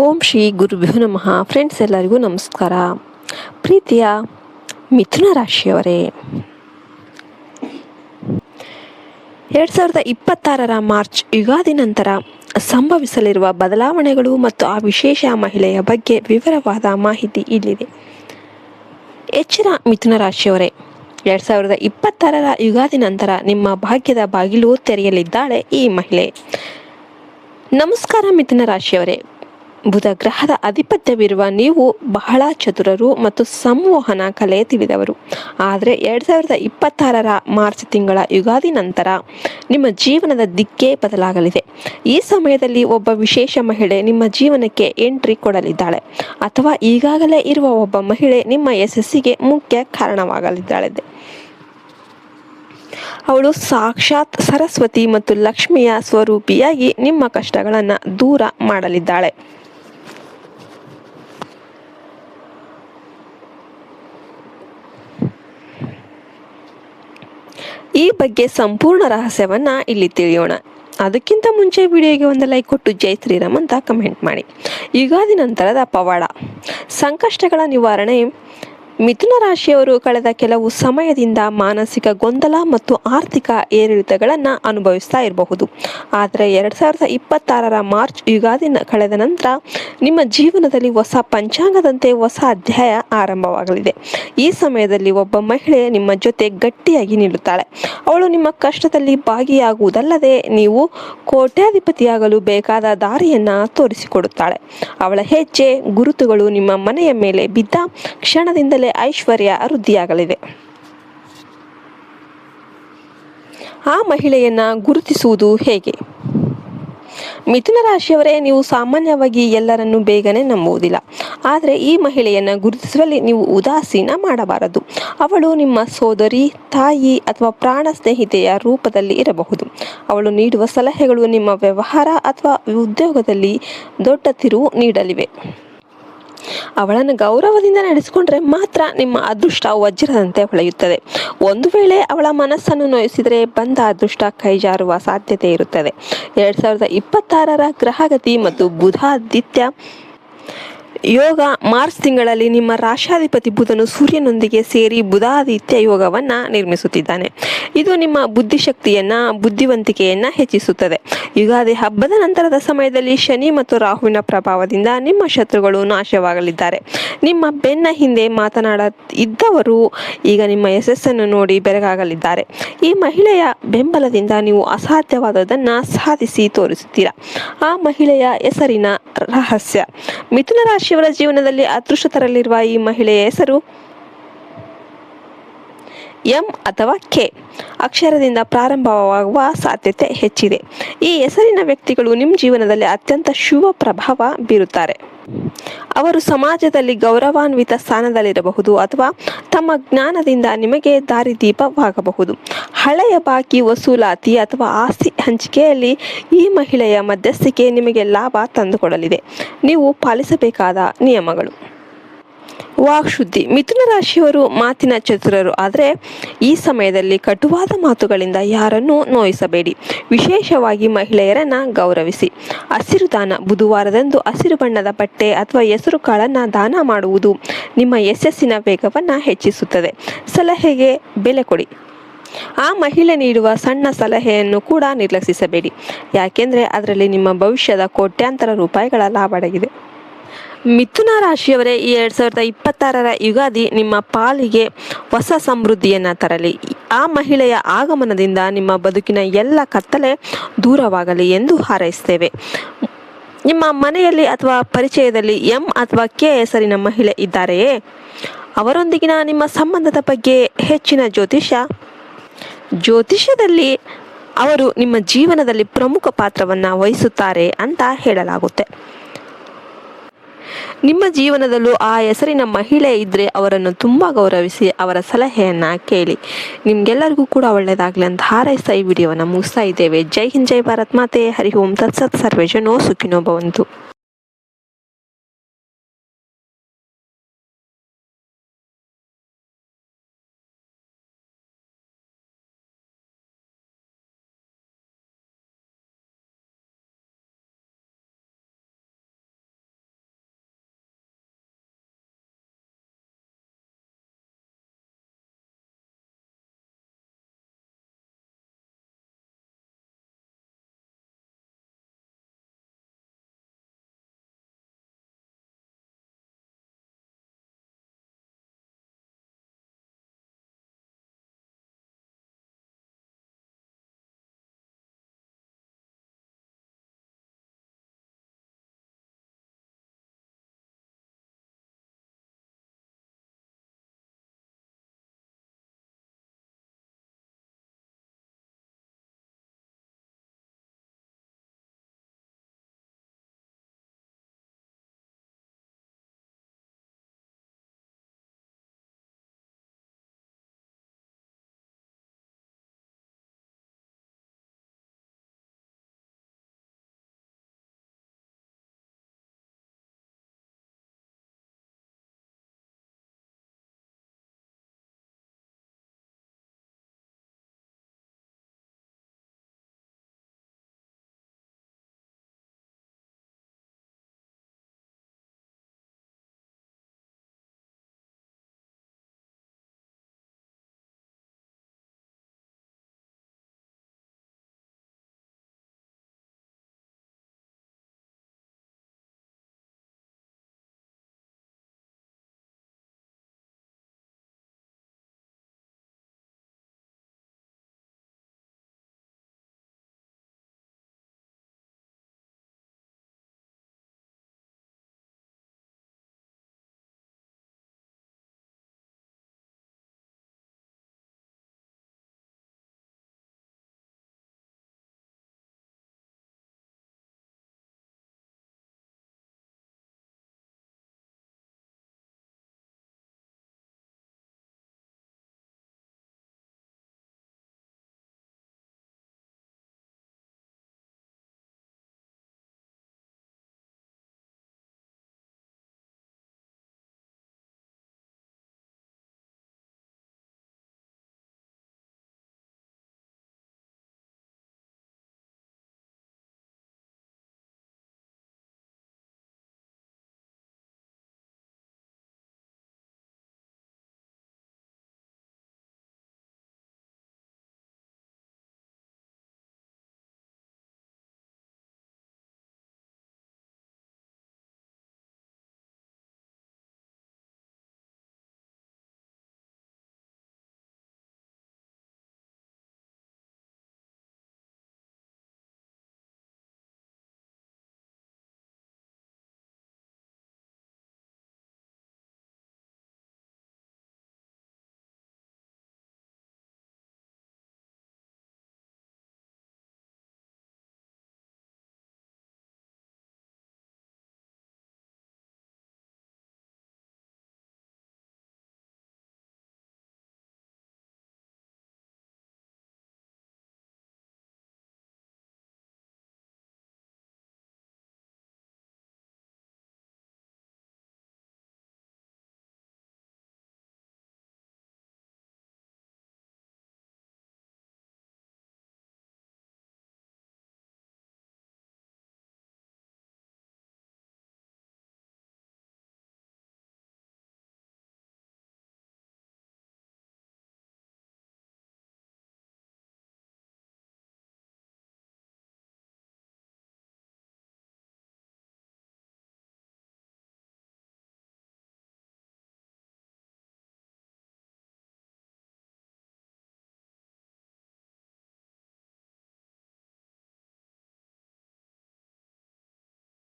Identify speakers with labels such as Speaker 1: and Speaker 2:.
Speaker 1: ಓಂ ಶ್ರೀ ಗುರುಭ್ಯೋ ನಮಃ. ಫ್ರೆಂಡ್ಸ್, ಎಲ್ಲರಿಗೂ ನಮಸ್ಕಾರ. ಪ್ರೀತಿಯ ಮಿಥುನ ರಾಶಿಯವರೇ, 2026 ಮಾರ್ಚ್ ಯುಗಾದಿ ನಂತರ ಸಂಭವಿಸಲಿರುವ ಬದಲಾವಣೆಗಳು ಮತ್ತು ಆ ವಿಶೇಷ ಮಹಿಳೆಯ ಬಗ್ಗೆ ವಿವರವಾದ ಮಾಹಿತಿ ಇಲ್ಲಿದೆ. ಎಚ್ಚರ ಮಿಥುನ ರಾಶಿಯವರೇ, 2026 ಯುಗಾದಿ ನಂತರ ನಿಮ್ಮ ಭಾಗ್ಯದ ಬಾಗಿಲು ತೆರೆಯಲಿದ್ದಾಳೆ ಈ ಮಹಿಳೆ. ನಮಸ್ಕಾರ ಮಿಥುನ ರಾಶಿಯವರೇ, ಬುಧ ಗ್ರಹದ ಆಧಿಪತ್ಯವಿರುವ ನೀವು ಬಹಳ ಚತುರರು ಮತ್ತು ಸಂವಹನ ಕಲೆ ತಿಳಿದವರು. ಆದರೆ 2026 ಮಾರ್ಚ್ ತಿಂಗಳ ಯುಗಾದಿ ನಂತರ ನಿಮ್ಮ ಜೀವನದ ದಿಕ್ಕೇ ಬದಲಾಗಲಿದೆ. ಈ ಸಮಯದಲ್ಲಿ ಒಬ್ಬ ವಿಶೇಷ ಮಹಿಳೆ ನಿಮ್ಮ ಜೀವನಕ್ಕೆ ಎಂಟ್ರಿ ಕೊಡಲಿದ್ದಾಳೆ, ಅಥವಾ ಈಗಾಗಲೇ ಇರುವ ಒಬ್ಬ ಮಹಿಳೆ ನಿಮ್ಮ ಯಶಸ್ಸಿಗೆ ಮುಖ್ಯ ಕಾರಣವಾಗಲಿದ್ದಾಳೆ. ಅವಳು ಸಾಕ್ಷಾತ್ ಸರಸ್ವತಿ ಮತ್ತು ಲಕ್ಷ್ಮಿಯ ಸ್ವರೂಪಿಯಾಗಿ ನಿಮ್ಮ ಕಷ್ಟಗಳನ್ನು ದೂರ ಮಾಡಲಿದ್ದಾಳೆ. ಈ ಬಗ್ಗೆ ಸಂಪೂರ್ಣ ರಹಸ್ಯವನ್ನ ಇಲ್ಲಿ ತಿಳಿಯೋಣ. ಅದಕ್ಕಿಂತ ಮುಂಚೆ ವಿಡಿಯೋಗೆ ಒಂದು ಲೈಕ್ ಕೊಟ್ಟು ಜೈ ಶ್ರೀರಾಮ್ ಅಂತ ಕಮೆಂಟ್ ಮಾಡಿ. ಯುಗಾದಿ ನಂತರದ ಪವಾಡ. ಸಂಕಷ್ಟಗಳ ನಿವಾರಣೆ. ಮಿಥುನ ರಾಶಿಯವರು ಕಳೆದ ಕೆಲವು ಸಮಯದಿಂದ ಮಾನಸಿಕ ಗೊಂದಲ ಮತ್ತು ಆರ್ಥಿಕ ಏರಿಳಿತಗಳನ್ನು ಅನುಭವಿಸ್ತಾ ಇರಬಹುದು. ಆದರೆ 2026 ಮಾರ್ಚ್ ಯುಗಾದಿ ಕಳೆದ ನಂತರ ನಿಮ್ಮ ಜೀವನದಲ್ಲಿ ಹೊಸ ಪಂಚಾಂಗದಂತೆ ಹೊಸ ಅಧ್ಯಾಯ ಆರಂಭವಾಗಲಿದೆ. ಈ ಸಮಯದಲ್ಲಿ ಒಬ್ಬ ಮಹಿಳೆ ನಿಮ್ಮ ಜೊತೆ ಗಟ್ಟಿಯಾಗಿ ನಿಲ್ಲುತ್ತಾಳೆ. ಅವಳು ನಿಮ್ಮ ಕಷ್ಟದಲ್ಲಿ ಭಾಗಿಯಾಗುವುದಲ್ಲದೆ ನೀವು ಕೋಟ್ಯಾಧಿಪತಿಯಾಗಲು ಬೇಕಾದ ದಾರಿಯನ್ನು ತೋರಿಸಿಕೊಡುತ್ತಾಳೆ. ಅವಳ ಹೆಜ್ಜೆ ಗುರುತುಗಳು ನಿಮ್ಮ ಮನೆಯ ಮೇಲೆ ಬಿದ್ದ ಕ್ಷಣದಿಂದಲೇ ಐಶ್ವರ್ಯ ವೃದ್ಧಿಯಾಗಲಿದೆ. ಆ ಮಹಿಳೆಯನ್ನ ಗುರುತಿಸುವುದು ಹೇಗೆ? ಮಿಥುನ ರಾಶಿಯವರೇ, ನೀವು ಸಾಮಾನ್ಯವಾಗಿ ಎಲ್ಲರನ್ನೂ ಬೇಗನೆ ನಂಬುವುದಿಲ್ಲ. ಆದರೆ ಈ ಮಹಿಳೆಯನ್ನ ಗುರುತಿಸುವಲ್ಲಿ ನೀವು ಉದಾಸೀನ ಮಾಡಬಾರದು. ಅವಳು ನಿಮ್ಮ ಸೋದರಿ, ತಾಯಿ ಅಥವಾ ಪ್ರಾಣ ಸ್ನೇಹಿತೆಯ ರೂಪದಲ್ಲಿ ಇರಬಹುದು. ಅವಳು ನೀಡುವ ಸಲಹೆಗಳು ನಿಮ್ಮ ವ್ಯವಹಾರ ಅಥವಾ ಉದ್ಯೋಗದಲ್ಲಿ ದೊಡ್ಡ ತಿರುವು ನೀಡಲಿವೆ. ಅವಳನ್ನು ಗೌರವದಿಂದ ನಡೆಸಿಕೊಂಡ್ರೆ ಮಾತ್ರ ನಿಮ್ಮ ಅದೃಷ್ಟ ವಜ್ರದಂತೆ ಹೊಳೆಯುತ್ತದೆ. ಒಂದು ವೇಳೆ ಅವಳ ಮನಸ್ಸನ್ನು ನೋಯಿಸಿದರೆ ಬಂದ ಅದೃಷ್ಟ ಕೈಜಾರುವ ಸಾಧ್ಯತೆ ಇರುತ್ತದೆ. 2026 ಗ್ರಹಗತಿ ಮತ್ತು ಬುಧಾದಿತ್ಯ ಯೋಗ. ಮಾರ್ಚ್ ತಿಂಗಳಲ್ಲಿ ನಿಮ್ಮ ರಾಶಾಧಿಪತಿ ಬುಧನು ಸೂರ್ಯನೊಂದಿಗೆ ಸೇರಿ ಬುಧಾದಿತ್ಯ ಯೋಗವನ್ನ ನಿರ್ಮಿಸುತ್ತಿದ್ದಾನೆ. ಇದು ನಿಮ್ಮ ಬುದ್ಧಿಶಕ್ತಿಯನ್ನ ಬುದ್ಧಿವಂತಿಕೆಯನ್ನ ಹೆಚ್ಚಿಸುತ್ತದೆ. ಯುಗಾದಿ ಹಬ್ಬದ ನಂತರದ ಸಮಯದಲ್ಲಿ ಶನಿ ಮತ್ತು ರಾಹುವಿನ ಪ್ರಭಾವದಿಂದ ನಿಮ್ಮ ಶತ್ರುಗಳು ನಾಶವಾಗಲಿದ್ದಾರೆ. ನಿಮ್ಮ ಬೆನ್ನ ಹಿಂದೆ ಇದ್ದವರು ಈಗ ನಿಮ್ಮ ಯಶಸ್ಸನ್ನು ನೋಡಿ ಬೆರಗಾಗಲಿದ್ದಾರೆ. ಈ ಮಹಿಳೆಯ ಬೆಂಬಲದಿಂದ ನೀವು ಅಸಾಧ್ಯವಾದದನ್ನ ಸಾಧಿಸಿ ತೋರಿಸುತ್ತೀರಾ. ಆ ಮಹಿಳೆಯ ಹೆಸರಿನ ರಹಸ್ಯ. ಮಿಥುನ ರಾಶಿಯವರ ಜೀವನದಲ್ಲಿ ಅದೃಷ್ಟ ತರಲಿರುವ ಈ ಮಹಿಳೆಯ ಹೆಸರು ಎಂ ಅಥವಾ ಕೆ ಅಕ್ಷರದಿಂದ ಪ್ರಾರಂಭವಾಗುವ ಸಾಧ್ಯತೆ ಹೆಚ್ಚಿದೆ. ಈ ಹೆಸರಿನ ವ್ಯಕ್ತಿಗಳು ನಿಮ್ಮ ಜೀವನದಲ್ಲಿ ಅತ್ಯಂತ ಶುಭ ಪ್ರಭಾವ ಬೀರುತ್ತಾರೆ. ಅವರು ಸಮಾಜದಲ್ಲಿ ಗೌರವಾನ್ವಿತ ಸ್ಥಾನದಲ್ಲಿರಬಹುದು ಅಥವಾ ತಮ್ಮ ಜ್ಞಾನದಿಂದ ನಿಮಗೆ ದಾರಿದೀಪವಾಗಬಹುದು. ಹಳೆಯ ಬಾಕಿ ವಸೂಲಾತಿ ಅಥವಾ ಆಸ್ತಿ ಹಂಚಿಕೆಯಲ್ಲಿ ಈ ಮಹಿಳೆಯ ಮಧ್ಯಸ್ಥಿಕೆ ನಿಮಗೆ ಲಾಭ ತಂದುಕೊಡಲಿದೆ. ನೀವು ಪಾಲಿಸಬೇಕಾದ ನಿಯಮಗಳು. ವಾಕ್ಶುದ್ಧಿ. ಮಿಥುನ ರಾಶಿಯವರು ಮಾತಿನ ಚತುರರು, ಆದರೆ ಈ ಸಮಯದಲ್ಲಿ ಕಟುವಾದ ಮಾತುಗಳಿಂದ ಯಾರನ್ನೂ ನೋಯಿಸಬೇಡಿ. ವಿಶೇಷವಾಗಿ ಮಹಿಳೆಯರನ್ನ ಗೌರವಿಸಿ. ಹಸಿರು ದಾನ. ಬುಧವಾರದಂದು ಹಸಿರು ಬಣ್ಣದ ಬಟ್ಟೆ ಅಥವಾ ಹೆಸರು ಕಾಳನ್ನು ದಾನ ಮಾಡುವುದು ನಿಮ್ಮ ಯಶಸ್ಸಿನ ವೇಗವನ್ನು ಹೆಚ್ಚಿಸುತ್ತದೆ. ಸಲಹೆಗೆ ಬೆಲೆ ಕೊಡಿ. ಆ ಮಹಿಳೆ ನೀಡುವ ಸಣ್ಣ ಸಲಹೆಯನ್ನು ಕೂಡ ನಿರ್ಲಕ್ಷಿಸಬೇಡಿ, ಯಾಕೆಂದರೆ ಅದರಲ್ಲಿ ನಿಮ್ಮ ಭವಿಷ್ಯದ ಕೋಟ್ಯಾಂತರ ರೂಪಾಯಿಗಳ ಲಾಭ ಅಡಗಿದೆ. ಮಿಥುನ ರಾಶಿಯವರೇ, ಈ 2026 ಯುಗಾದಿ ನಿಮ್ಮ ಪಾಲಿಗೆ ಹೊಸ ಸಮೃದ್ಧಿಯನ್ನು ತರಲಿ. ಆ ಮಹಿಳೆಯ ಆಗಮನದಿಂದ ನಿಮ್ಮ ಬದುಕಿನ ಎಲ್ಲ ಕತ್ತಲೆ ದೂರವಾಗಲಿ ಎಂದು ಹಾರೈಸುತ್ತೇವೆ. ನಿಮ್ಮ ಮನೆಯಲ್ಲಿ ಅಥವಾ ಪರಿಚಯದಲ್ಲಿ ಎಂ ಅಥವಾ ಕೆ ಹೆಸರಿನ ಮಹಿಳೆ ಇದ್ದಾರೆಯೇ? ಅವರೊಂದಿಗಿನ ನಿಮ್ಮ ಸಂಬಂಧದ ಬಗ್ಗೆ ಹೆಚ್ಚಿನ ಜ್ಯೋತಿಷ್ಯದಲ್ಲಿ ಅವರು ನಿಮ್ಮ ಜೀವನದಲ್ಲಿ ಪ್ರಮುಖ ಪಾತ್ರವನ್ನು ವಹಿಸುತ್ತಾರೆ ಅಂತ ಹೇಳಲಾಗುತ್ತೆ. ನಿಮ್ಮ ಜೀವನದಲ್ಲೂ ಆ ಹೆಸರಿನ ಮಹಿಳೆ ಇದ್ದರೆ ಅವರನ್ನು ತುಂಬ ಗೌರವಿಸಿ ಅವರ ಸಲಹೆಯನ್ನು ಕೇಳಿ. ನಿಮ್ಗೆಲ್ಲರಿಗೂ ಕೂಡ ಒಳ್ಳೆಯದಾಗಲಿ ಅಂತ ಹಾರೈಸ್ತಾ ಈ ವಿಡಿಯೋವನ್ನು ಮುಗಿಸ್ತಾ ಇದ್ದೇವೆ. ಜೈ ಹಿಂದ್, ಜೈ ಭಾರತ್ ಮಾತೆ. ಹರಿ ಓಂ ತತ್ಸತ್. ಸರ್ವೇ ಜನೋ ಸುಖಿನೋ ಭವಂತು.